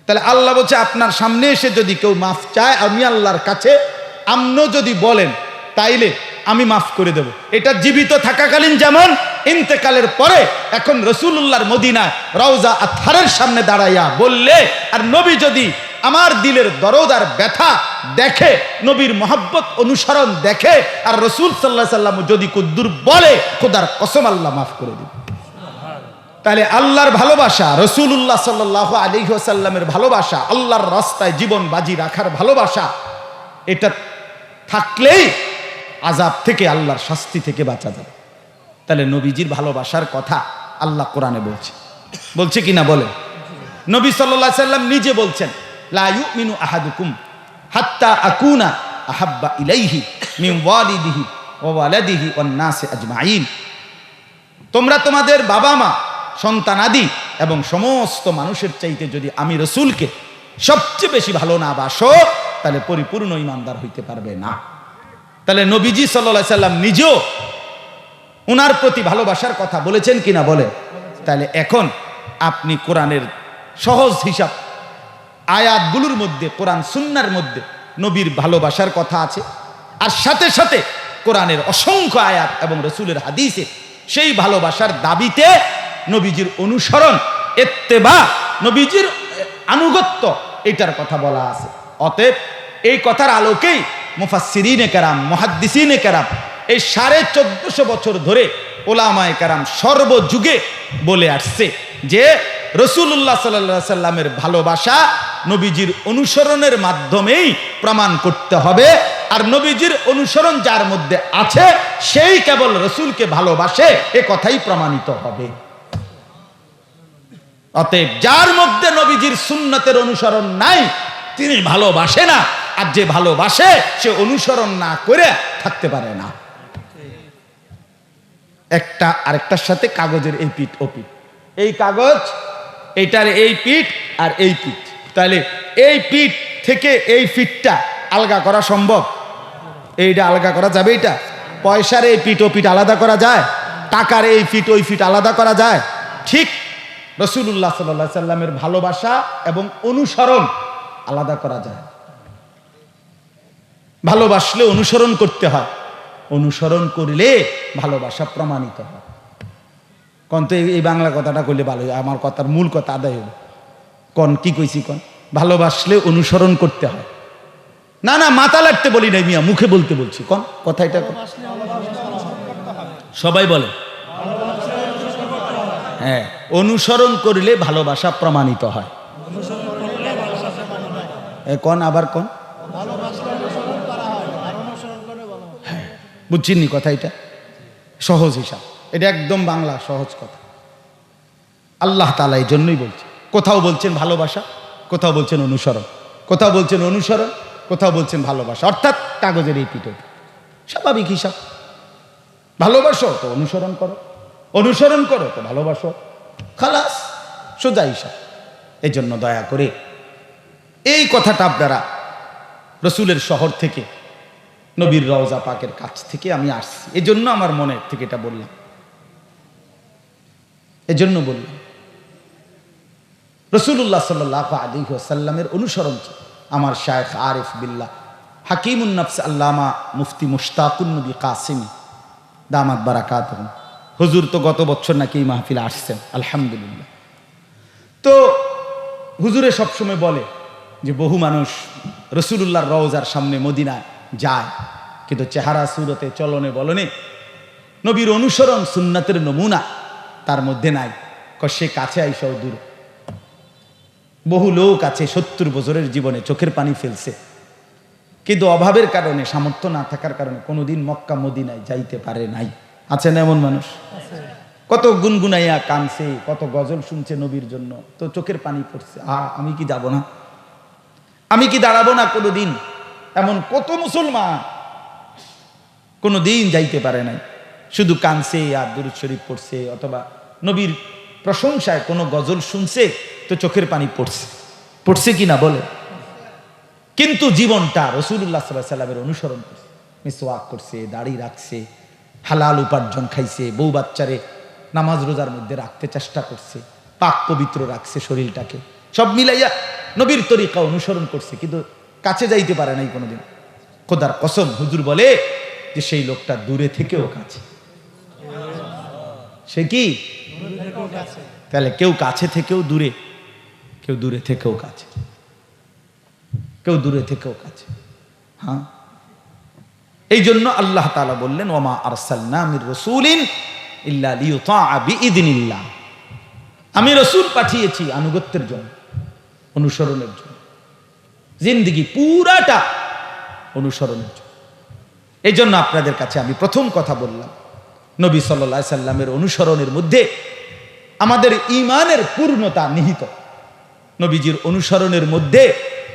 তাহলে আল্লাহ বলছে আপনার সামনে এসে যদি কেউ মাফ চায় আমি আল্লাহর কাছে আপনিও যদি বলেন তাইলে আমি মাফ করে দেব। এটা জীবিত থাকাকালীন যেমন, ইন্তেকালের পরে এখন রাসূলুল্লাহর মদিনায় রওজা আতহারের সামনে দাঁড়াইয়া বললে, আর নবী যদি আমার দিলের দরদ আর ব্যথা দেখে, নবীর মহব্বত অনুসরণ দেখে, আর রাসূল সাল্লাল্লাহু আলাইহি সাল্লাম যদি কুদ্দুর বলে, খোদার কসম আল্লাহ মাফ করে দিবে। তাহলে আল্লাহর ভালোবাসা, রাসূলুল্লাহ সাল্লাল্লাহু আলাইহি ওয়াসাল্লামের ভালোবাসা, আল্লাহর রাস্তায় জীবন বাজি রাখার ভালোবাসা, এটা থাকলেই আযাব থেকে, আল্লাহর শাস্তি থেকে বাঁচা যাবে। তাহলে নবীজির ভালোবাসার কথা আল্লাহ কোরআনে বলছে কিনা বলে? নবী সাল্লাল্লাহু আলাইহি সাল্লাম নিজে বলছেন, লা ইউমিনু আহাদুকুম হাত্তা আকুনা আহাব্বা ইলাইহি মিন ওয়ালিদিহি ওয়া ওয়ালাদিহি ওয়ান নাসি আজমাইন। তোমরা তোমাদের বাবা মা, সন্তানাদি এবং সমস্ত মানুষের চাইতে যদি আমি রাসূলকে সবচেয়ে বেশি ভালো না বাসো, তাহলে পরিপূর্ণ ঈমানদার হইতে পারবে না। তাহলে নবীজি সাল্লাল্লাহু আলাইহি সাল্লাম নিজেও উনার প্রতি ভালোবাসার কথা বলেছেন কিনা বলে? তাহলে এখন আপনি কোরআনের সহজ হিসাব, আয়াতগুলোর মধ্যে, কোরআন সুন্নাহর মধ্যে নবীর ভালোবাসার কথা আছে, আর সাথে সাথে কোরআনের অসংখ্য আয়াত এবং রাসূলের হাদিসে সেই ভালোবাসার দাবিতে নবীজির অনুসরণ, ইত্তেবা, নবীজির আনুগত্য, এটার কথা বলা আছে। অতএব এই কথার আলোকেই মুফাসসিরিনে কেরাম, মুহাদ্দিসিনে কেরাম এই 1450 বছর ধরে ওলামায়ে কেরাম সর্বযুগে বলে আসছে যে রাসূলুল্লাহ সাল্লাল্লাহু আলাইহি সাল্লামের ভালোবাসা নবীজির অনুসরণের মাধ্যমেই প্রমাণ করতে হবে, আর নবীজির অনুসরণ যার মধ্যে আছে সেই কেবল রাসূলকে ভালোবাসে, এ কথাই প্রমাণিত হবে। অতএব যার মধ্যে নবীজির সুন্নতের অনুসরণ নাই, তিনি ভালোবাসে না, আর যে ভালোবাসে সে অনুসরণ না করে থাকতে পারে না। একটা আরেকটার সাথে কাগজের এই পিঠ ও পিঠ, এই কাগজ এইটার এই পিঠ আর এই পিঠ, তাহলে এই পিঠ থেকে এই পিঠটা আলগা করা সম্ভব? এইটা আলগা করা যাবে? এটা পয়সার এই পিঠ ও পিঠ আলাদা করা যায়? টাকার এই পিঠ ওই পিঠ আলাদা করা যায়? ঠিক রাসূলুল্লাহ সাল্লাল্লাহু আলাইহি সাল্লামের ভালোবাসা এবং অনুসরণ আলাদা করা যায়। ভালোবাসলে অনুসরণ করতে হয়, অনুসরণ করলে ভালোবাসা প্রমাণিত হয়। কোন তো এই বাংলা কথাটা কইলে ভালো হয়, আমার কথার মূল কথা আদায় হলো। কোন কি কইছি? কোন ভালোবাসলে অনুসরণ করতে হয়। না না, মাথা লাগতে বলি নাই মিয়া, মুখে বলতে বলছি। কোন কথা এটা সবাই বলে? হ্যাঁ, অনুসরণ করলে ভালোবাসা প্রমাণিত হয়। কোন আবার কোন? বুঝছেননি কথা? এটা সহজ হিসাব, এটা একদম বাংলা সহজ কথা। আল্লাহ তাআলা এই জন্যই বলছে, কোথাও বলছেন ভালোবাসা, কোথাও বলছেন অনুসরণ, কোথাও বলছেন অনুসরণ, কোথাও বলছেন ভালোবাসা, অর্থাৎ কাগজের এই পিঠ। স্বাভাবিক হিসাব। ভালোবাসো তো অনুসরণ করো, অনুসরণ করো তো ভালোবাসো, খালাস, সোজা হিসাব। এই জন্য দয়া করে এই কথাটা আপনারা, রাসূলের শহর থেকে, নবীর রওজা পাকের কাছ থেকে আমি আসছি, এজন্য আমার মনের থেকে এটা বললাম, এজন্য বললাম। রাসূলুল্লাহ সাল্লাল্লাহু আলাইহি ওয়াসাল্লামের অনুসরণ আমার শায়েখ আরিফ বিল্লাহ হাকিমুন নফস আল্লামা মুফতি মুশতাকুন নবী কাসিমি দামাত বারাকাতুহু, হুজুর তো গত বছর নাকি এই মাহফিলে আসছেন, আলহামদুলিল্লাহ। তো হুজুরে সবসময় বলে যে বহু মানুষ রাসূলুল্লাহর রওজার সামনে মদিনায় যায়, কিন্তু চেহারা সুরতে, চলনে বলনে নবীর অনুসরণ, সুন্নাতের নমুনা তার মধ্যে নাই। সে কাছে আইসাও দূর। বহু লোক আছে 70 বছরের জীবনে চোখের পানি ফেলছে, কিন্তু অভাবের কারণে, সামর্থ্য না থাকার কারণে কোনোদিন মক্কা মদিনায় যাইতে পারে নাই। আছে না এমন মানুষ? কত গুনগুনাইয়া কানছে, কত গজল শুনছে নবীর জন্য, তো চোখের পানি পড়ছে, আমি কি যাব না, আমি কি দাঁড়াবো না কোনোদিন? এমন কত মুসলমান কোনোদিন যাইতে পারে নাই, শুধু কানছে আর দুরূদ শরীফ পড়ছে, অথবা নবীর প্রশংসায় কোনো গজল শুনছে তো চোখের পানি পড়ছে, পড়ছে কিনা বলে? কিন্তু জীবনটা রাসূলুল্লাহ সাল্লাল্লাহু আলাইহি ওয়াসাল্লামের অনুসরণ করছে, মিসওয়াক করছে, দাড়ি রাখছে, হালাল উপার্জন খাইছে, বউ বাচ্চারে নামাজ রোজার মধ্যে রাখতে চেষ্টা করছে, পাক পবিত্র রাখছে শরীরটাকে, সব মিলাইয়া নবীর তরিকা অনুসরণ করছে, কিন্তু কাছে যাইতে পারে নাই কোনোদিন। খোদার কসম, হুজুর বলে যে সেই লোকটা দূরে থেকেও কাছে। সে কি? তাহলে কেউ কাছে থেকেও দূরে, কেউ দূরে থেকেও কাছে, কেউ দূরে থেকেও কাছে। হ্যাঁ, এই জন্য আল্লাহ তাআলা বললেন, ওমা আরসালনা মির রাসূলিন ইল্লা লিইউতাআ বিইذনিল্লাহ। আমি রাসূল পাঠিয়েছি আনুগত্যের জন্য, অনুসরণের জন্য, জিন্দেগি পুরাটা অনুসরণের জন্য। এই জন্য আপনাদের কাছে আমি প্রথম কথা বললাম, নবী সাল্লাল্লাহু আলাইহি সাল্লামের অনুসরণের মধ্যে আমাদের ঈমানের পূর্ণতা নিহিত। নবীজির অনুসরণের মধ্যে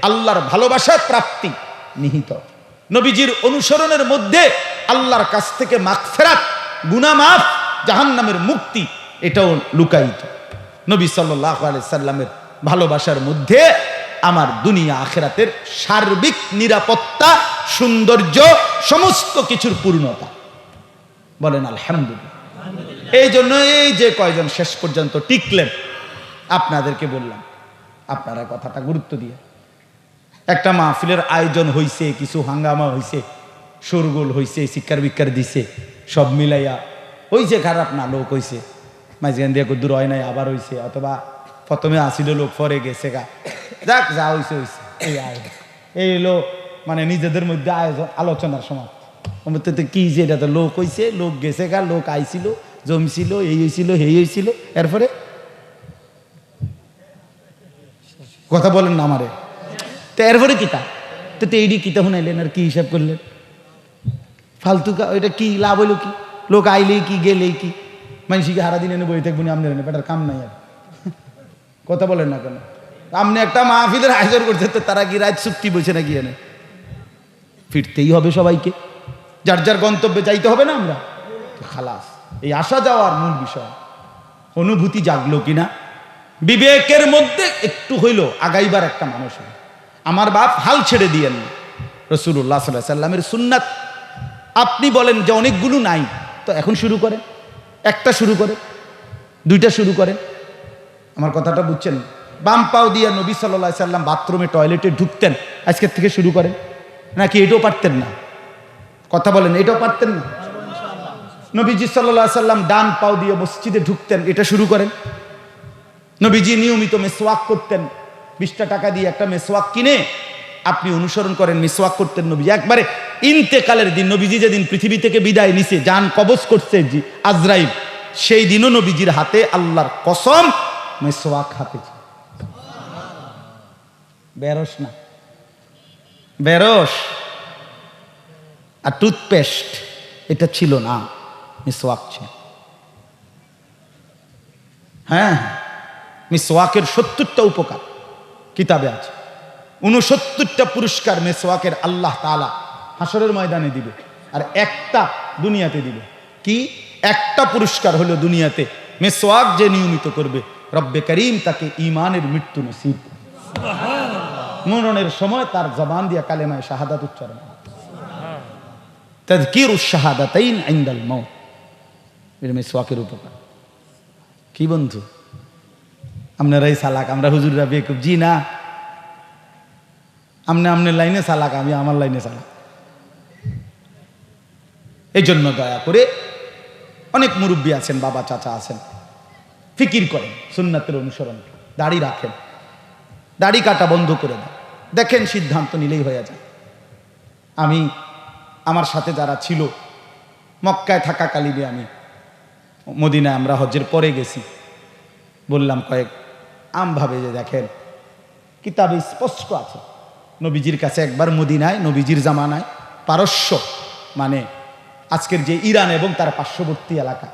আল্লাহর ভালোবাসার প্রাপ্তি নিহিত। নবীজির অনুসরণের মধ্যে আল্লাহর কাছ থেকে মাগফিরাত, গুনাহ মাফ, জাহান্নামের মুক্তি, এটাও লুকায়িত। নবী সাল্লাল্লাহু আলাইহি সাল্লামের ভালোবাসার মধ্যে আমার দুনিয়া আখিরাতের সার্বিক নিরাপত্তা, সৌন্দর্য, সমস্ত কিছুর পূর্ণতা। বলেন আলহামদুলিল্লাহ। এই জন্য এই যে কয়জন শেষ পর্যন্ত টিকলেন, আপনাদেরকে বললাম, আপনারা কথাটা গুরুত্ব দিয়ে, একটা মাহফিলের আয়োজন হইছে, কিছু হাঙ্গামা হইছে, শোরগোল হইছে, শিক্ষার বিক্ষার দিছে, সব মিলাইয়া হইছে, খারাপ না, লোক হইছে, মাঝখান দিয়ে দূর হয় নাই, আবার হইছে, অথবা প্রথমে আসিল লোক, পরে গেছে গা, যাক যা হইছে হইছে। এই আয়োজন, এই হলো মানে নিজেদের মধ্যে আয়োজন, আলোচনার সময় কি যে এটা তো লোক হইছে, লোক গেছে গা, লোক আইছিল, জমছিল, এই হয়েছিল, এই হয়েছিল, এরপরে কথা বলেন না আমারে, তো এরপরে কিতা, তো এইডি কিতা শুনাইলেন আর কি হিসাব করলেন? ফালতু ওইটা কি লাভ হইলো? কি লোক আইলেই কি, গেলেই কি? মানুষকে হারা দিন এনে বই থাকবো, আপনার এনে বেটার কাম নাই আর। কথা বলেন না কেন? আপনি একটা মাহফিলের আয়োজন করছে, তো তারা কি রাত চুক্তি বসে নাকি? এনে ফিরতেই হবে সবাইকে, যার যার গন্তব্যে যাইতে হবে না। আমরা খালাস, এই আসা যাওয়ার মূল বিষয় অনুভূতি জাগলো কিনা, বিবেকের মধ্যে একটু হইলো আগাইবার একটা মানুষ। আমার বাপ হাল ছেড়ে দিয়েন রাসূলুল্লাহ সাল্লাল্লাহু আলাইহি সাল্লামের সুন্নাত। আপনি বলেন যে অনেকগুলো নাই, তো এখন শুরু করেন, একটা শুরু করেন, দুইটা শুরু করেন। আমার কথাটা বুঝছেন? বাম পাও দিয়া নবী সাল্লাল্লাহু আলাইহি সাল্লাম বাথরুমে, টয়লেটে ঢুকতেন, আজকের থেকে শুরু করেন। নাকি এটাও পারতেন না? কথা বলেন, এটাও পারতেন না? নবীজি সাল্লাল্লাহু আলাইহি সাল্লাম ডান পাও দিয়ে মসজিদে ঢুকতেন, এটা শুরু করেন। নবীজি নিয়মিত মেসওয়াক করতেন, 20টা টাকা দিয়ে একটা মেসওয়াক কিনে আপনি অনুসরণ করেন, মেসওয়াক করতেন নবীজি। একবারে ইন্তেকালের দিন, নবীজি যেদিন পৃথিবী থেকে বিদায় নিছে, জান কবজ করছে আজরাইল, সেই দিনও নবীজির হাতে আল্লাহর কসম মেসওয়াক হাতে ছিল। বেরস না, বেরস আর টুথপেস্ট এটা ছিল না, মিসওয়াক ছিল। হ্যাঁ, মিসওয়াকের 70টা উপকার কিতাবে আছে, 69টা পুরস্কার মিসওয়াকের আল্লাহ তাআলা হাসরের ময়দানে দিবে, আর একটা দুনিয়াতে দিবে। কি? একটা পুরস্কার হলো দুনিয়াতে, মিসওয়াক যে নিয়মিত করবে, রব্বে করিম তাকে ঈমানের মৃত্যু নসিব করবে। মরণের সময় তার জবান দিয়ে কালেমায়ে শাহাদাত উচ্চারণ, তাযকিরুশ শাহাদাতাইন ইনদাল মাউত, এটা মিসওয়াকের উপকার। কি বন্ধু, আপনারাই চালাক, আমরা হুজুররা বেকুব? জি না, আপনার লাইনে চালাক, আমি আমার লাইনে চালাক। এই জন্য দয়া করে, অনেক মুরব্বী আছেন, বাবা চাচা আছেন, ফিকির করেন, সুন্নাতের অনুসরণ, দাড়ি রাখেন, দাড়ি কাটা বন্ধ করে দেন, দেখেন সিদ্ধান্ত নিলেই হয়ে যায়। আমি আমার সাথে যারা ছিল মক্কায় থাকাকালীনে, আমি মদিনায় আমরা হজ্জের পরে গেছি, বললাম কয়েক আমভাবে যে দেখেন কিতাবে স্পষ্ট আছে, নবীজির কাছে একবার মদিনায়, নবীজির জামানায় পারস্য, মানে আজকের যে ইরান এবং তার পার্শ্ববর্তী এলাকা,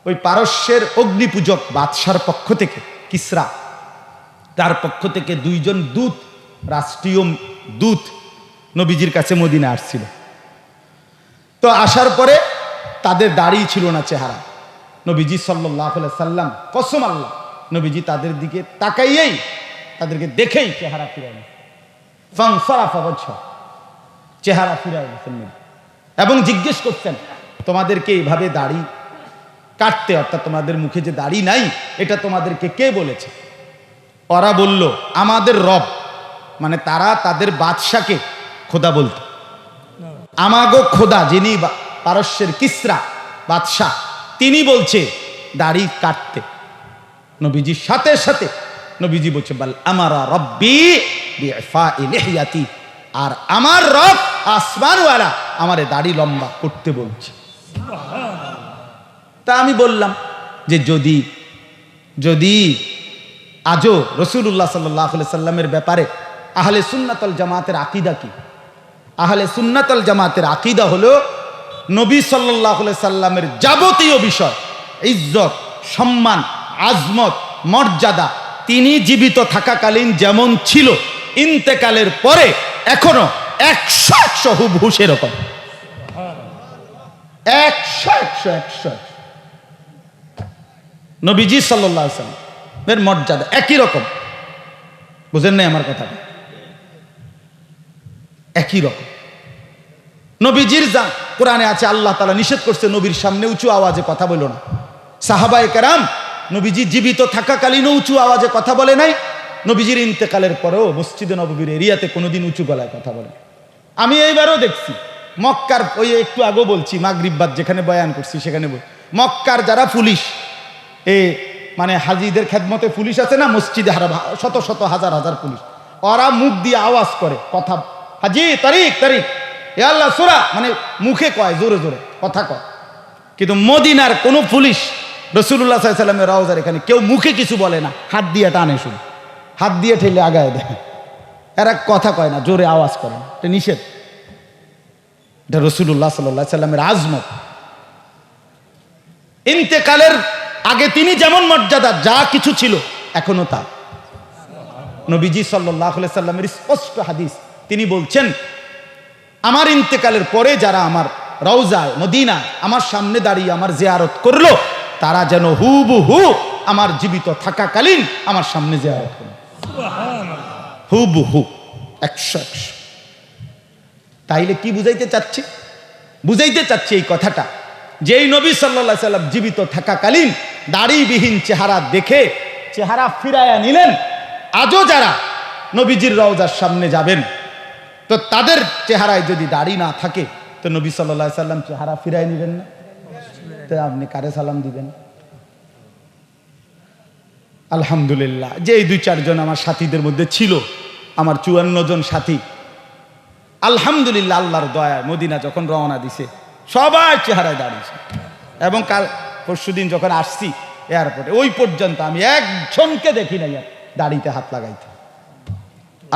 ওই পারস্যের অগ্নিপূজক বাদশার পক্ষ থেকে, কিসরা, তার পক্ষ থেকে 2 জন দূত, রাষ্ট্রীয় দূত নবীজির কাছে মদিনা আসছিল। তো আসার পরে তাদের দাড়ি ছিল না, চেহারা। নবীজি সাল্লাল্লাহু আলাইহি সাল্লাম, কসম আল্লাহ, নবীজি তাদের দিকে তাকাইয়েই, তাদেরকে দেখেই চেহারা ফিরাই চেহারা ফিরাই এবং জিজ্ঞেস করতেন, তোমাদেরকে এইভাবে দাড়ি কাটতে, অর্থাৎ তোমাদের মুখে যে দাড়ি নাই, এটা তোমাদেরকে কে বলেছে? ওরা বলল, আমাদের রব মানে তারা তাদের বাদশাকে খোদা বলতো। আমাগো খোদা যিনি পারস্যের কিসরা বাদশাহ, তিনি বলছে দাড়ি কাটতে। নবীজির সাথে সাথে নবীজি বলছে বল আমারা রব্বি বিইফাই লিহিয়াতি, আর আমার রব আসমানওয়ালা আমারে দাড়ি লম্বা করতে বলছে। তা আমি বললাম যে যদি যদি আজও রাসূলুল্লাহ সাল্লাল্লাহু আলাইহি সাল্লামের ব্যাপারে আহলে সুন্নাত ওয়াল জামাতের আকীদা কি? আহলে সুন্নাত ওয়াল জামাতের আকীদা হলো নবী সাল্লাল্লাহু আলাইহি সাল্লামের যাবতীয় বিষয়, ইজ্জত, সম্মান, আজমত, মর্যাদা তিনি জীবিত থাকাকালীন যেমন ছিল, ইন্তেকালের পরে এখনো 100 হুবহু সেরকম। 100 নবীজি সাল্লাল্লাহু আলাইহি সাল্লামের মর্যাদা একই রকম। বুঝেন নাই আমার কথাটা? একই রকম। নবীজির যা কোরআনে আছে, আল্লাহ তাআলা নিষেধ করছে নবীর সামনে উঁচু আওয়াজে কথা বলো না। সাহাবায়ে কেরাম নবীজি জীবিত থাকাকালীনও উঁচু আওয়াজে কথা বলে নাই, নবীজির ইন্তেকালের পরেও মসজিদে নববীর এরিয়াতে কোনোদিন উঁচু গলায় কথা বলে। আমি এইবারও দেখছি মক্কার, ওই একটু আগেও বলছি মাগরিব বাদ যেখানে বয়ান করছি সেখানে মক্কার যারা পুলিশ, মানে হাজিদের খেদমতে পুলিশ আছে না মসজিদে, শত শত হাজার হাজার পুলিশ, ওরা মুখ দিয়ে আওয়াজ করে কথা, হাজি তারিক তারিক এ আল্লাহ সুরা, মানে মুখে কয়, জোরে জোরে কথা কয়। কিন্তু মদিনার কোন পুলিশ রাসূলুল্লাহ সাল্লাল্লাহু আলাইহি সাল্লামের রওজার এখানে কেউ মুখে কিছু বলে না, হাত দিয়ে টানে, শুধু হাত দিয়ে ঠেলে আগায় দেয়। এরা কথা কয় না, জোরে আওয়াজ করে না, এটা নিষেধ। এটা রাসূলুল্লাহ সাল্লাল্লাহু আলাইহি সাল্লামের আজমত। ইন্তেকালের আগে তিনি যেমন মর্যাদা যা কিছু ছিল এখনো তা। নবীজি সাল্লাল্লাহু আলাইহি সাল্লামের স্পষ্ট হাদিস, তিনি বলছেন আমার ইন্তেকালের পরে যারা আমার রওজায় মদিনা আমার সামনে দাঁড়িয়ে আমার জিয়ারত করলো, তারা যেন হুবহু আমার জীবিত থাকাকালীন আমার সামনে জিয়ারত করলো, হুবহু 100। তাইলে কি বুঝাইতে চাচ্ছি? বুঝাইতে চাচ্ছি এই কথাটা, যেই নবী সাল্লাল্লাহু আলাইহি সাল্লাম জীবিত থাকাকালীন দাড়িবিহীন চেহারা দেখে চেহারা ফিরায়া নিলেন, আজও যারা নবীজির রওজার সামনে যাবেন তো তাদের চেহারায় যদি দাড়ি না থাকে তো নবী সাল্লাল্লাহু আলাইহি সাল্লাম চেহারা ফিরায় নেবেন না? তো আপনি কারে সালাম দিবেন? আলহামদুলিল্লাহ যে এই 2-4 জন আমার সাথীদের মধ্যে ছিল, আমার 54 জন সাথী, আলহামদুলিল্লাহ আল্লাহর দয়ায় মদিনা যখন রওনা দিছে সবাই চেহারায় দাঁড়িয়েছে। এবং কাল পরশুদিন যখন আসছি এয়ারপোর্টে, ওই পর্যন্ত আমি একজনকে দেখি নাই দাড়িতে হাত লাগাইতে।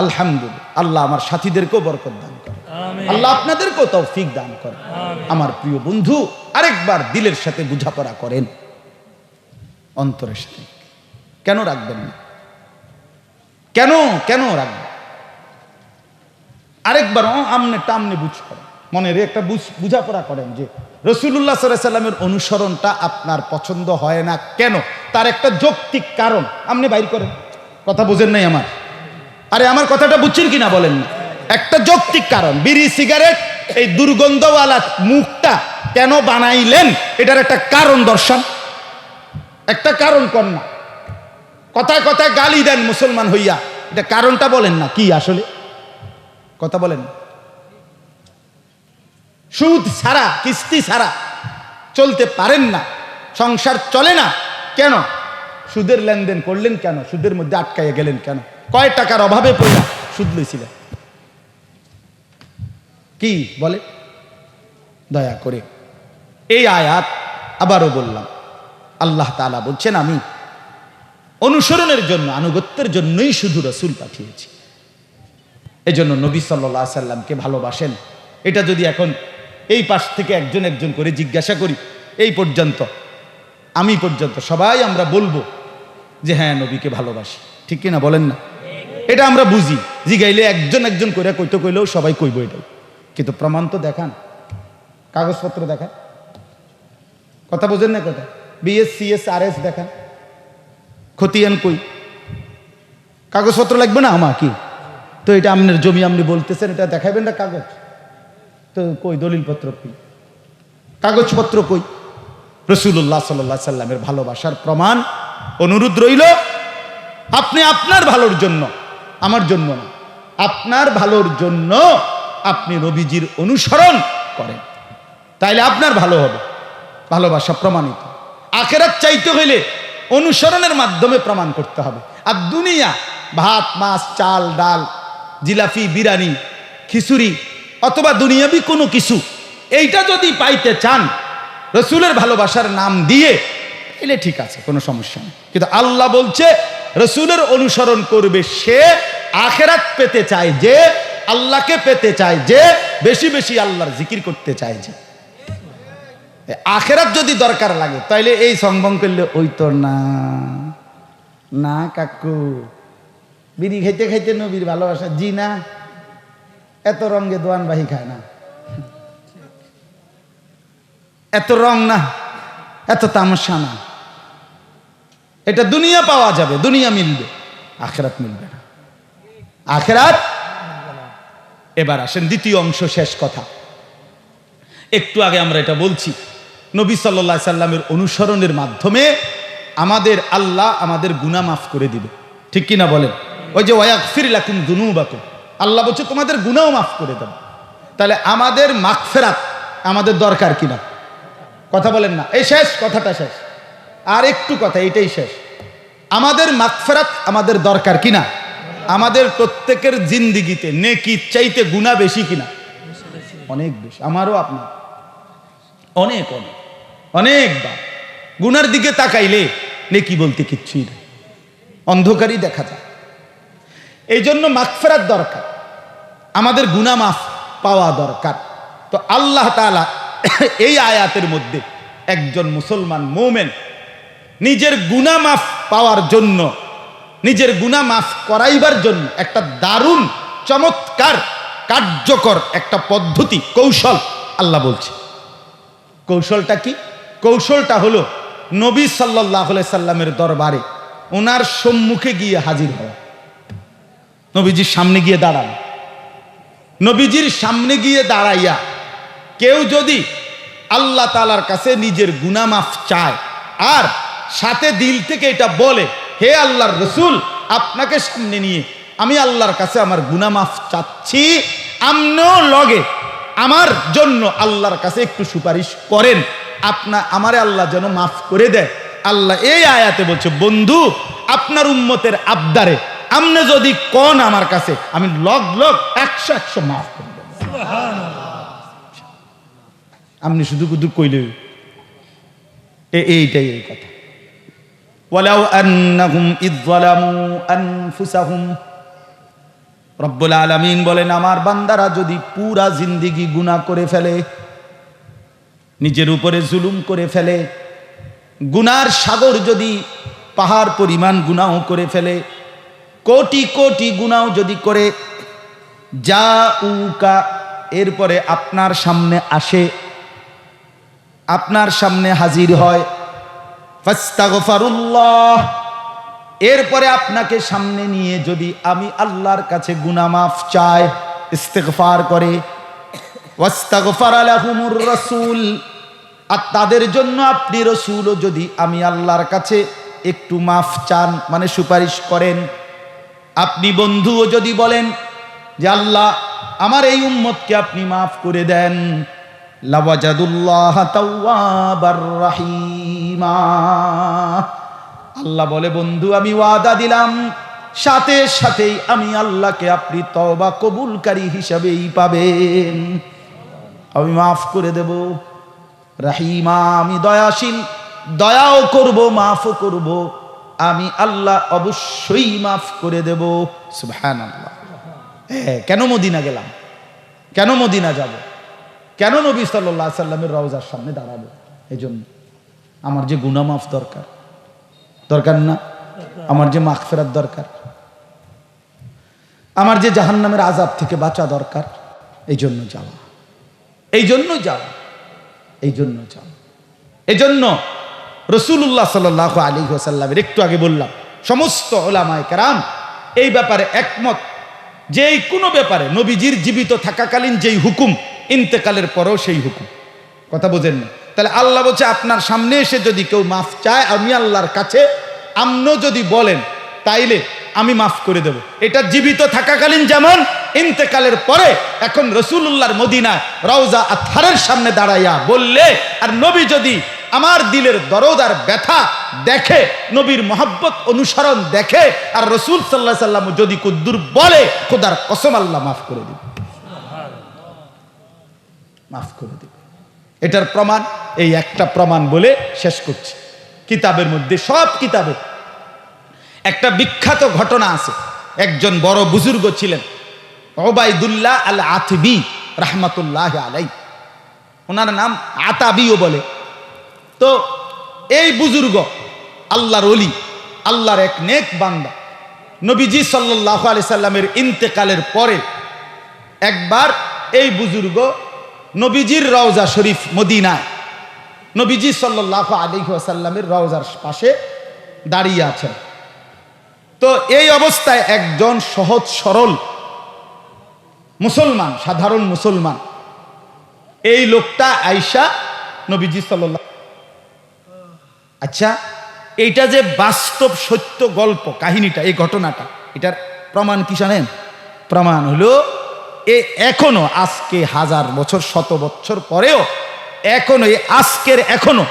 আলহামদুলিল্লাহ, আল্লাহ আমার সাথীদেরকেও বরকত দান করে, আল্লাহ আপনাদেরকেও তৌফিক দান করে। আমার প্রিয় বন্ধু, আরেকবার দিলের সাথে বোঝাপড়া করেন, অন্তরের সাথে। কেন রাখবেন না? কেন কেন রাখবেন? আরেকবার আমনে টামনে বুঝ করেন, মনের একটা বুঝাপড়া করেন যে রাসূলুল্লাহ সাল্লাল্লাহু আলাইহি সাল্লামের অনুসরণটা আপনার পছন্দ হয় না কেন, তার একটা যৌক্তিক কারণ আপনি বাইর করেন। কথা বুঝেন নাই আমার? আরে আমার কথাটা বুঝছেন কিনা বলেন না? একটা যৌক্তিক কারণ, বিড়ি সিগারেট এই দুর্গন্ধওয়ালা মুখটা কেন বানাইলেন, এটার একটা কারণ দর্শন, একটা কারণ কর না। কথায় কথায় গালি দেন মুসলমান হইয়া, এটা কারণটা বলেন না কি আসলে, কথা বলেন। সুদ ছাড়া, কিস্তি ছাড়া চলতে পারেন না, সংসার চলে না কেন? সুদের লেনদেন করলেন কেন? সুদের মধ্যে আটকাইয়া গেলেন কেন? কয় টাকার অভাবে পড়া সুদ লইছিলেন? কি বলে? দয়া করে এই আয়াত আবারও বললাম, আল্লাহ তাআলা বলছেন আমি অনুসরণের জন্য, আনুগত্যের জন্যই শুধু রাসূল পাঠিয়েছি। এজন্য নবী সাল্লাল্লাহু আলাইহি সাল্লামকে ভালোবাসেন। এটা যদি এখন এই পাশ থেকে একজন একজন করে জিজ্ঞাসা করি, এই পর্যন্ত আমি পর্যন্ত সবাই আমরা বলবো যে হ্যাঁ নবীকে ভালোবাসি, ঠিক কিনা বলেন না? এটা আমরা বুঝি, জিগাইলে একজন একজন করে কইতে কইলেও সবাই কইব এটাই। কিন্তু প্রমাণ তো দেখান, কাগজপত্র দেখান, কথা বোঝেন না? কথা BS-CS RS দেখান, খতিয়ান কই, কাগজপত্র লাগবে না আমার কি? তো এটা আপনার জমি আপনি বলতেছেন, এটা দেখাবেন না কাগজ? তো কই দলিলপত্র কই, কাগজপত্র কই? রাসূলুল্লাহ সাল্লাল্লাহু আলাইহি সাল্লামের ভালোবাসার প্রমাণ, অনুরোধ রইল আপনি আপনার ভালোর জন্য, আমার জন্য না, আপনার ভালোর জন্য আপনি নবীজির অনুসরণ করেন, তাইলে আপনার ভালো হবে, ভালোবাসা প্রমাণিত। আখিরাত চাইতে হইলে অনুসরণের মাধ্যমে প্রমাণ করতে হবে। আর দুনিয়া ভাত মাছ চাল ডাল জিলাপি বিরিয়ানি খিচুড়ি অথবা দুনিয়াবি কোনো কিছু, এইটা যদি পাইতে চান রসুলের ভালোবাসার নাম দিয়ে, এলে ঠিক আছে, কোনো সমস্যা নেই। কিন্তু আল্লাহ বলছে রসুলের অনুসরণ করবে সে আখিরাত পেতে চায়, যে আল্লাহকে পেতে চায়, যে বেশি বেশি আল্লাহর জিকির করতে চায়। যে আখিরাত যদি দরকার লাগে তাইলে এই সংবং করলে ওই তো না না কাকু, বিড়ি খাইতে খাইতে নবীর ভালোবাসা, জি না, এত রঙে দোয়ানবাহি খায় না, এত রং না, এত তামসা না। এটা দুনিয়া পাওয়া যাবে, দুনিয়া মিলবে, আখিরাত মিলবে না, আখিরাত। এবার আসেন দ্বিতীয় অংশ, শেষ কথা। একটু আগে আমরা এটা বলছি, নবী সাল্লাল্লাহু আলাইহি সাল্লামের অনুসরণের মাধ্যমে আমাদের আল্লাহ আমাদের গুনাহ মাফ করে দিবে, ঠিক কিনা বলেন? ওই যে ওয়াগফির লাকুম যুনুবাকুম, আল্লাহ বলছে তোমাদের গুনাহও মাফ করে দেব। তাহলে আমাদের মাগফিরাত আমাদের দরকার কিনা? কথা বলেন না, এই শেষ, কথাটা শেষ, আর একটু কথা, এটাই শেষ। আমাদের মাগফিরাত আমাদের দরকার কিনা? আমাদের প্রত্যেকের জিন্দিগিতে নেকি চাইতে গুনাহ বেশি কিনা? অনেক বেশি, আমারও আপনার অনেক অনেক অনেকবার গুনার দিকে তাকাইলে নেকি বলতে কিচ্ছুই না, অন্ধকারই দেখা যায়। এই জন্য মাগফিরাত দরকার, আমাদের গুনাহ মাফ পাওয়া দরকার। তো আল্লাহ তাআলা এই আয়াতের মধ্যে একজন মুসলমান মুমিন নিজের গুনাহ মাফ পাওয়ার জন্য, নিজের গুনাহ মাফ করাইবার জন্য একটা দারুণ চমৎকার কার্যকর একটা পদ্ধতি, কৌশল আল্লাহ বলছে। কৌশলটা কি? কৌশলটা হলো নবী সাল্লাল্লাহু আলাইহি সাল্লামের দরবারে ওনার সম্মুখে গিয়ে হাজির হওয়া, নবীজির সামনে গিয়ে দাঁড়ানো। নবীজির সামনে গিয়ে দাঁড়াইয়া কেউ যদি আল্লাহ তাআলার কাছে নিজের গুনাহ মাফ চায় আর সাথে দিল থেকে এটা বলে, হে আল্লাহর রাসূল, আপনাকে সামনে নিয়ে আমি আল্লাহর কাছে আমার গুনাহ মাফ চাচ্ছি, আমনেও লগে আমার জন্য আল্লাহর কাছে একটু সুপারিশ করেন, আমারে আল্লাহ যেন মাফ করে দেয়। আল্লাহ এই আয়াতে বলছে, বন্ধু আপনার উম্মতের আবদারে আমনে যদি কোন আমার কাছে, আমি লগ লগ 100 মাফ করে দেব। আপনি শুধু কুদু কইলে এইটাই এই কথা। ওয়ালাউ আন্নাহুম ইয যালামু আনফুসাহুম, রব্বুল আলামিন বলেন আমার বান্দারা যদি পুরা জিন্দেগি গুনাহ করে ফেলে, নিজের উপরে জুলুম করে ফেলে, গুনার সাগর যদি পাহাড় পরিমাণ গুনাহ করে ফেলে, কোটি কোটি গুনাহ যদি করে, জাউকা, এরপরে আপনার সামনে আসে, আপনার সামনে হাজির হয়, ফাস্তাগফিরুল্লাহ, এরপরে আপনাকে সামনে নিয়ে যদি আমি আল্লাহর কাছে গুনাহ মাফ চায়, ইস্তিগফার করে, ওয়াস্তাগফারা লাহুমুর রাসূল, আর তাদের জন্য আপনি রাসূলও যদি আমি আল্লাহর কাছে একটু মাফ চান, মানে সুপারিশ করেন, আপনি বন্ধুও যদি বলেন যে আল্লাহ আমার এই উম্মতকে আপনি মাফ করে দেন, লাওয়াজাদুল্লাহ তাওয়াবার রাহিমা, আল্লাহ বলে বন্ধু আমি ওয়াদা দিলাম, সাথে সাথেই আমি আল্লাহকে আপনি তওবা কবুলকারী হিসাবেই পাবেন, আমি মাফ করে দেব। রাহিমা, আমি দয়াশীল, দয়াও করব মাফও করব, আমি আল্লাহ অবশ্যই মাফ করে দেব। সুবহানাল্লাহ। কেন মদিনা গেলাম, কেন মদিনা যাব, কেন নবী সাল্লাল্লাহু আলাইহি সাল্লামের রওজার সামনে দাঁড়াবো? এই জন্য আমার যে গুনাহ মাফ দরকার, দরকার না? আমার যে মাগফিরাত দরকার, আমার যে জাহান্নামের আযাব থেকে বাঁচা দরকার, এই জন্য যাওয়া, এই জন্য যাওয়া, এই জন্য যাওয়া। এই জন্য রাসূলুল্লাহ সাল্লাল্লাহু আলাইহি ওয়াসাল্লামের, একটু আগে বললাম সমস্ত উলামায়ে কেরাম এই ব্যাপারে একমত, যে এই কোনো ব্যাপারে নবীজির জীবিত থাকাকালীন যেই হুকুম, ইন্তেকালের পরেও সেই হুকুম। কথা বোঝেন না? তাহলে আল্লাহ বলছে আপনার সামনে এসে যদি কেউ মাফ চায় আমি আল্লাহর কাছে, আমনও যদি বলেন, তাইলে আমি মাফ করে দেব। এটা জীবিত থাকাকালীন যেমন, ইন্তেকালের পরে এখন রাসূলুল্লাহর মদিনায় রওজা আতহারের সামনে দাঁড়াইয়া বললে, আর নবী যদি আমার দিলের দরদ আর ব্যথা দেখে, নবীর মহব্বত অনুসরণ দেখে, আর রাসূল সাল্লাল্লাহু আলাইহি সাল্লাম যদি কুদ্দুর বলে, খোদার কসম আল্লাহ মাফ করে দিবে, মাফ করে দিবে। এটার প্রমাণ এই একটা প্রমাণ বলে শেষ করছি। কিতাবের মধ্যে, সব কিতাবে একটা বিখ্যাত ঘটনা আছে। একজন বড় বুজুর্গ ছিলেন, ওবায়দুল্লাহ আল আতবী রাহমাতুল্লাহ আলাই, ওনার নাম আতাবিও বলে। তো এই বুজুর্গ আল্লাহর ওলি, আল্লাহর এক নেক বান্দা। নবীজি সাল্লাল্লাহু আলাইহি সাল্লামের ইন্তেকালের পরে একবার এই বুজুর্গ নবীজির রওজা শরীফ মদিনায়, নবীজি সাল্লাল্লাহু আলাইহি ওয়াসাল্লামের রওজার পাশে দাঁড়িয়ে আছেন। তো এই অবস্থায় একজন সহজ সরল মুসলমান, সাধারণ মুসলমান, এই লোকটা আয়েশা নবীজি সাল্লাল্লাহু, আচ্ছা এইটা যে বাস্তব সত্য গল্প কাহিনীটা, এই ঘটনাটা, এটার প্রমাণ কি জানেন? প্রমাণ হলো এখনো, আজকে 1000 বছর, 100 বছর পরেও এখনো, আজকের এখনো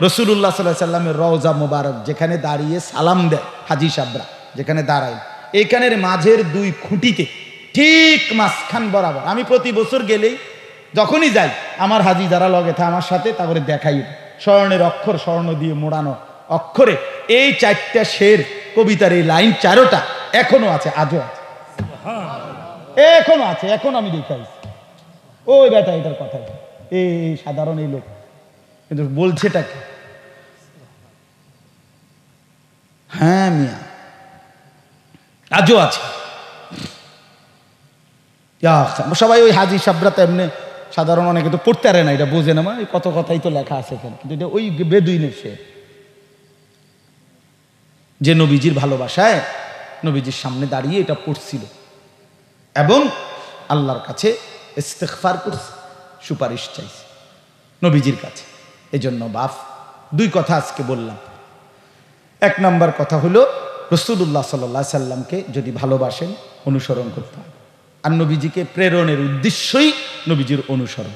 রাসূলুল্লাহ সাল্লাল্লাহু আলাইহি সাল্লামের রওজা মোবারক যেখানে দাঁড়িয়ে সালাম দেয় হাজী সাহেবরা, যেখানে দাঁড়ায়, এইখানের মাঝের 2 খুঁটিতে ঠিক মাঝখান বরাবর, আমি প্রতি বছর গেলেই যখনই যাই আমার হাজী যারা লগে থাকে আমার সাথে, তারপরে দেখাই স্বর্ণের অক্ষর, স্বর্ণ দিয়ে মোড়ানো অক্ষরে এই 4টা শের কবিতার এই লাইন 4টা এখনো আছে, আজও আছে, এখনো আছে, এখন আমি দেখাই। ওই বেটা এটার কথা, এই সাধারণ এই লোক কিন্তু বলছেটা কি? হ্যাঁ মিয়া, আজও আছে। সবাই ওই হাজী সাবরা তো এমনি সাধারণ, অনেকে তো পড়তে পারে না, এটা বোঝে না, মানে কত কথাই তো লেখা আছে এখানে, কিন্তু এটা ওই বেদুইনের সে, যে নবীজির ভালোবাসায় নবীজির সামনে দাঁড়িয়ে এটা পড়ছিল এবং আল্লাহর কাছে ইস্তেগফার করছে, সুপারিশ চাইছে নবীজির কাছে। এজন্য বাপ 2 কথা আজকে বললাম। 1 নম্বর কথা হলো, রাসূলুল্লাহ সাল্লাল্লাহু আলাইহি সাল্লামকে যদি ভালোবাসেন অনুসরণ করতে হবে, আর নবীজিকে প্রেরণের উদ্দেশ্যই নবীজির অনুসরণ,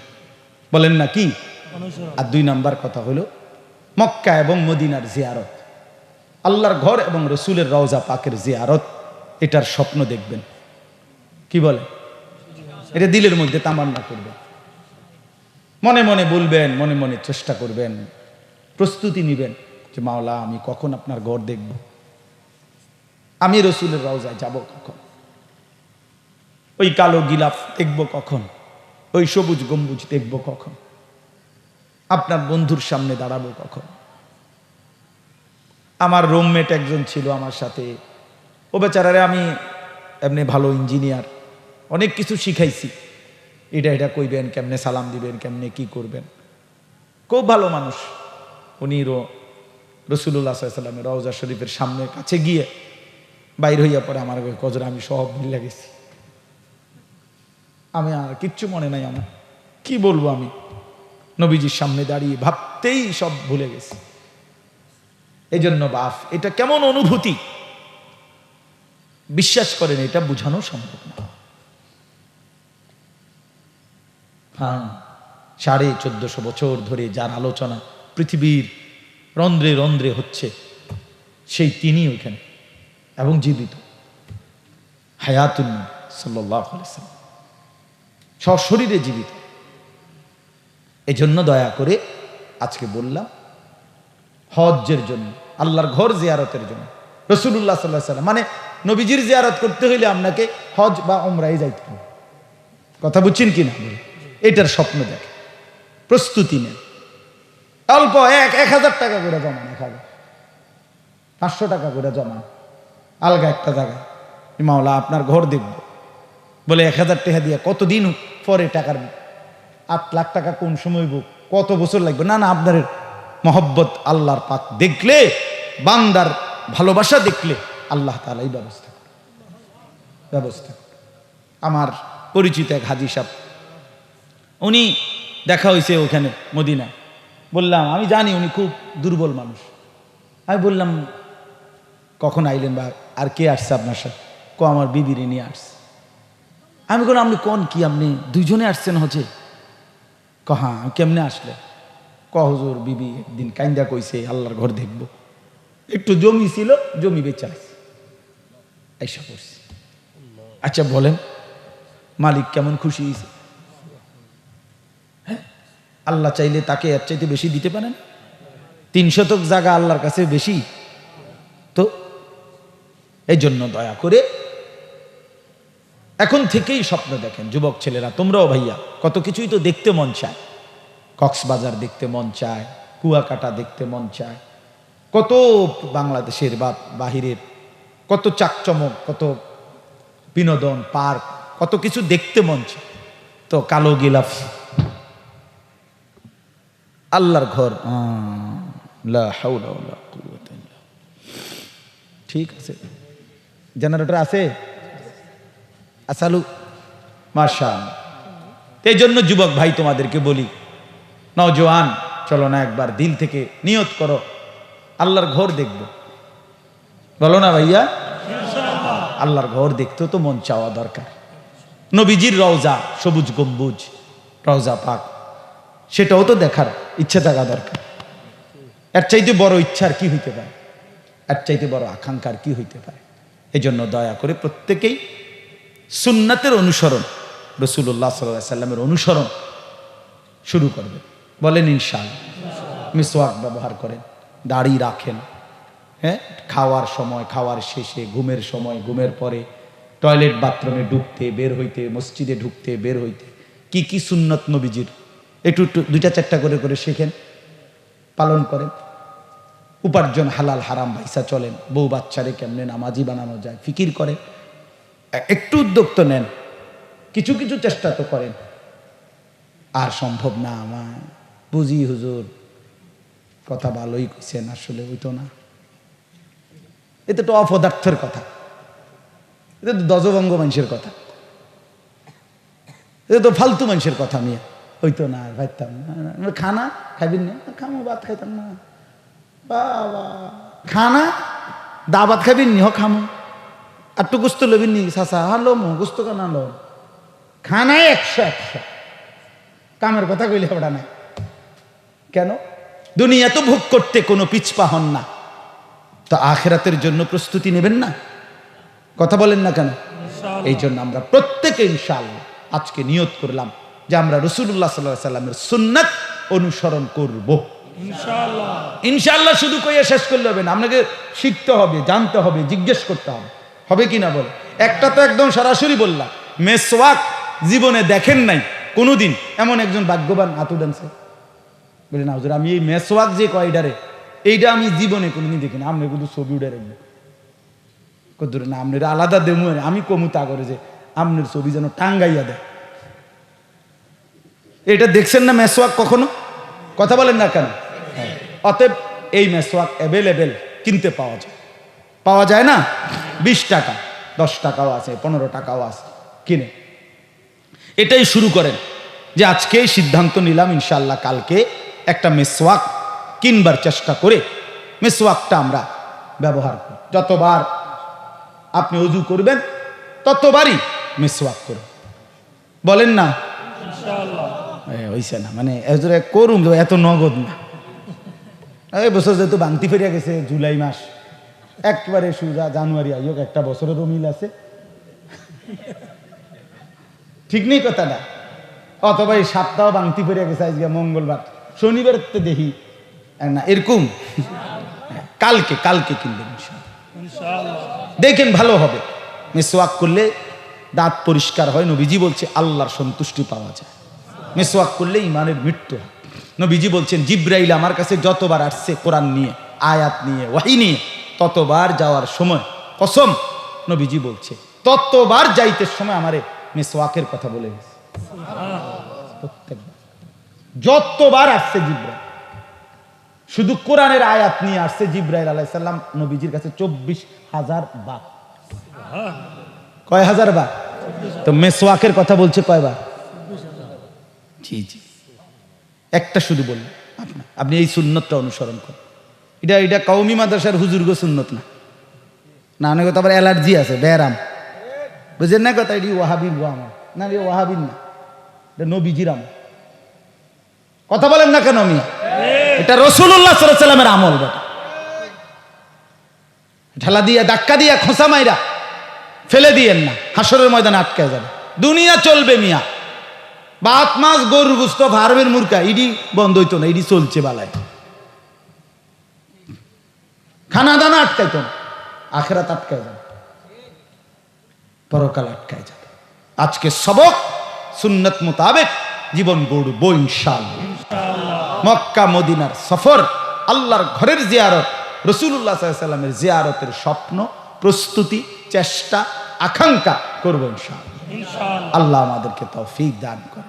বলেন না কি? আর 2 নম্বর কথা হলো মক্কা এবং মদিনার জিয়ারত, আল্লাহর ঘর এবং রসুলের রওজা পাকের জিয়ারত, এটার স্বপ্ন দেখবেন। কি বলে? এটা দিলের মধ্যে তামান্না করবেন, মনে মনে বলবেন, মনে মনে চেষ্টা করবেন, প্রস্তুতি নিবেন যে মাওলা আমি কখন আপনার ঘর দেখব, আমি রসুলের রওজায় যাব কখন, ওই কালো গিলাফ দেখব কখন, ওই সবুজ গম্বুজ দেখব কখন, আপনার বন্ধুর সামনে দাঁড়াবো কখন। আমার রুমমেট একজন ছিল আমার সাথে, ও বেচারারে আমি এমনি ভালো ইঞ্জিনিয়ার, অনেক কিছু শিখাইছি, এটা কইবেন, কেমনে সালাম দিবেন, কেমনে কি করবেন, খুব ভালো মানুষ। উনি রাসূলুল্লাহ সাল্লাল্লাহু আলাইহি সাল্লামের রওজা শরীফের সামনে কাছে গিয়ে বাইর হইয়া পরে আমার কজর আমি সব ভুলে গেছি, আমি আর কিচ্ছু মনে নাই আমার, কি বলবো আমি, নবীজির সামনে দাঁড়িয়ে ভাবতেই সব ভুলে গেছি। এই জন্য বাপ, এটা কেমন অনুভূতি বিশ্বাস করেন, এটা বোঝানো সম্ভব না। হ্যাঁ, 1450 বছর ধরে যার আলোচনা পৃথিবীর রন্ধ্রে রন্ধ্রে হচ্ছে, সেই তিনি ওইখানে এবং জীবিত, হায়াতুন সাল্লাল্লাহু আলাইহি ওয়াসাল্লাম, সশরীরে জীবিত। এই জন্য দয়া করে আজকে বললাম, হজ্জের জন্য, আল্লাহর ঘর জিয়ারতের জন্য, রাসূলুল্লাহ সাল্লাল্লাহু আলাইহি ওয়াসাল্লাম মানে নবীজির জিয়ারত করতে হইলে আপনাকে হজ বা উমরায় যাইতে হবে। কথা বুঝছেন কিনা? এটার স্বপ্ন দেখে, প্রস্তুতি নেন, অল্প 1000 টাকা করে জমান, 500 টাকা করে জমান, আলগা একটা জায়গায় মাওলা আপনার ঘর দেখব বলে 1000 টাকা দিয়ে কতদিন পরে টাকার 8 লাখ টাকা কোন সময় কত বছর লাগবে? না না, আপনার মহব্বত আল্লাহর পাক দেখলে, বান্দার ভালোবাসা দেখলে আল্লাহ তাআলা এই ব্যবস্থা। আমার পরিচিত এক হাজী সাহেব, উনি দেখা হয়েছে ওখানে মদিনায়, বললাম আমি জানি উনি খুব দুর্বল মানুষ, আমি বললাম কখন আইলেন বা আর কে আসছে আপনার সাথে? আমার বিবিরে নিয়ে আসছে। আমি বললাম আপনি কোন কি, আপনি দুইজনে আসছেন হচ্ছে? হ্যাঁ। কেমনে আসলে? হুজুর বিবি একদিন কাইন্দা কইছে আল্লাহর ঘর দেখব, একটু জমি ছিল, জমি বেচা আছে, এইসব করছে। আচ্ছা বলেন মালিক কেমন খুশি হয়েছে? হ্যাঁ, আল্লাহ চাইলে তাকে এর চাইতে বেশি দিতে পারেন? 3 শতক জায়গা আল্লাহর কাছে বেশি তো। এই জন্য দয়া করে এখন থেকেই স্বপ্ন দেখেন যুবক ছেলেরা, তোমরাও ভাইয়া। কত কিছুই তো দেখতে মন চায়, কক্সবাজার দেখতে মন চায়, কুয়াকাটা দেখতে মন চায়, কত বাংলাদেশের বা বাহিরের কত চাকচমক, কত বিনোদন পার্ক, কত কিছু দেখতে মন চায়। তো কালো গিলাফ আল্লাহর ঘর, লা হাওলা ওয়ালা কুওয়াতা ইল্লা বিল্লাহ। ঠিক আছে, জেনারেটর আছে আসালু, মাশাআল্লাহ। এই জন্য যুবক ভাই তোমাদেরকে বলি, নওজোয়ান চলো না একবার দিল থেকে নিয়ত করো আল্লাহর ঘর দেখব, বলো না ভাইয়া? আল্লাহর ঘর দেখতেও তো মন চাওয়া দরকার। নবীজির রওজা, সবুজ গম্বুজ, রওজা পাক, সেটাও তো দেখার ইচ্ছা থাকা দরকার। এর চাইতে বড় ইচ্ছার কি হইতে পারে? এর চাইতে বড় আকাঙ্ক্ষার কি হইতে পারে? এই জন্য দয়া করে প্রত্যেকেই সুন্নাতের অনুসরণ, রাসূলুল্লাহ সাল্লাল্লাহু আলাইহি সাল্লামের অনুসরণ শুরু করবে। বলেন ইনশাআল্লাহ। মিসওয়াক ব্যবহার করেন, দাড়ি রাখেন, হ্যাঁ, খাওয়ার সময়, খাওয়ার শেষে, ঘুমের সময়, ঘুমের পরে, টয়লেট বাথরুমে ঢুকতে বের হইতে, মসজিদে ঢুকতে বের হইতে কি কি সুন্নত নবীজির একটু 2টা-4টা করে করে শেখেন, পালন করেন। উপার্জন হালাল হারাম ভাইসা চলেন, বউ বাচ্চারে কেমনে নামাজি বানানো যায় ফিকির করেন, একটু উদ্যোগ তো নেন, কিছু কিছু চেষ্টা তো করেন। আর সম্ভব না আমার বুঝি হুজুর কথা ভালোই কইছেন, আসলে হইতো না, এটা তো অপদার্থের কথা, এটা তো দজভঙ্গ মানুষের কথা, এটা তো ফালতু মানুষের কথা। নিয়ে হইতো না, আর ভাবতাম না, খানা খাইবেন না, খামো ভাত খাইতাম না, বাবা খানা দা ভাত খাইবেন নি, হ খামো, আর তো গুস্ত লবেন নি, চাষা হালো মো গুস্ত কানা লো, খানায় 100 কামের কথা কইলে ওটা নাই কেন? দুনিয়া তো ভোগ করতে কোনো পিছপা হন না, তো আখিরাতের জন্য প্রস্তুতি নেবেন না? কথা বলেন না কেন? এই জন্য আমরা প্রত্যেকে ইনশাআল্লাহ আজকে নিয়ত করলাম যে আমরা রাসূলুল্লাহ সাল্লাল্লাহু আলাইহি সাল্লামের সুন্নাত অনুসরণ করব ইনশাআল্লাহ। ইনশাআল্লাহ শুধু কইয়া শেষ করলে হবে না, আপনাকে শিখতে হবে, জানতে হবে, জিজ্ঞেস করতে হবে, হবে কি না বলে? একটা তো একদম সরাসরি বললাম, মেসওয়াক জীবনে দেখেন নাই কোনোদিন, এমন একজন ভাগ্যবান হাত উঠানছে বলে না হুজুর আমি এই মেসওয়াক যে কয়ডারে এইটা আমি জীবনে কোনোদিন দেখি না, আপনি কিন্তু ছবি উঠে রাখবো কদ্দুর না, আপনার আলাদা দেমু, আমি কমু তা করে যে আপনার ছবি যেন টাঙ্গাইয়া দেয়। এটা দেখছেন না মেসওয়াক কখনো? কথা বলেন না কেন? অতএব এই মেসওয়াক অ্যাভেলেবেল কিনতে পাওয়া যায়, পাওয়া যায় না? 20 টাকা, 10 টাকাও আছে, 15 টাকাও আছে, কিনে এটাই শুরু করেন যে আজকেই সিদ্ধান্ত নিলাম ইনশাআল্লাহ কালকে একটা মেসওয়াক কিনবার চেষ্টা করে মেসওয়াকটা আমরা ব্যবহার করি। যতবার আপনি ওযু করবেন ততবারই মেসওয়াক করুন, বলেন না ইনশাআল্লাহ? হইছে না মানে করুন, এত নগদ না। এই বছর যেহেতু বাংতি ফেরিয়া গেছে, জুলাই মাস একবারে সুজা, জানুয়ারি আইক, একটা বছরেরও মিল আছে, ঠিক নেই কথাটা? অথবা এই সপ্তাহ বাংতি ফেরিয়া গেছে, আজকে মঙ্গলবার, শনিবার তো দেখি না, এরকম কালকে কালকে কিনবেন ইনশাআল্লাহ, দেখেন ভালো হবে। মেসওয়াক করলে দাঁত পরিষ্কার হয়, নবীজি বলছে আল্লাহর সন্তুষ্টি পাওয়া যায়। মেসওয়াক করলে ইমানের মৃত্যু হয়। নবীজি বলছেন জিব্রাইল আমার কাছে যতবার আসছে কোরআন নিয়ে, আয়াত নিয়ে, ওয়াহি নিয়ে, ততবার যাওয়ার সময় কসম নবীজি বলছে ততবার যাইতে সময় আমারে মেসওয়াকের কথা বলে গেছে। প্রত্যেকবার যতবার আসছে জিব্রাইল, শুধু কোরআনের আয়াত নিয়ে আসছে জিব্রাইল আলাইহিস সালাম নবীজির কাছে 24,000 বার। কয় হাজার বার? তো মেসওয়াকের কথা বলছে কয়বার? জি জি, একটা শুধু বললেন আপনি এই সুন্নতটা অনুসরণ করেন। এটা কওমি মাদ্রাসার হুজুরগো সুন্নত না, না অনেক তো আবার অ্যালার্জি আছে ব্যারাম, বুঝলেন না কথা? এটি ওয়াহাবির আমার না, রে ওয়াহাবির না, এটা নবীজির আমল। কথা বলেন না কেন মিয়া? এটা রাসূলুল্লাহ সাল্লাল্লাহু আলাইহি ওয়াসাল্লামের আমল। বেটা ঢালা দিয়া ধাক্কা দিয়া খোঁচা মাইরা ফেলে দিয়েন না, হাসরের ময়দানে আটকে যাবে। দুনিয়া চলবে মিয়া, ভাত মাছ গরুর গোশত ফার্মের মুরগা ইডি বন্ধ হইতো না, ইডি চলছে বালাই। খানা দানা আটকাইতো না, আখেরাত আটকায় যাবে, পরকাল আটকায় যাবে। আজকে সবক সুন্নত মোতাবেক জীবন গড়ব ইনশাআল্লাহ। মক্কা মদিনার সফর, আল্লাহর ঘরের জিয়ারত, রাসূলুল্লাহ সাল্লাল্লাহু আলাইহি ওয়াসাল্লামের জিয়ারতের স্বপ্ন, প্রস্তুতি, চেষ্টা, আকাঙ্ক্ষা করব ইনশাআল্লাহ। আল্লাহ আমাদেরকে তৌফিক দান করে।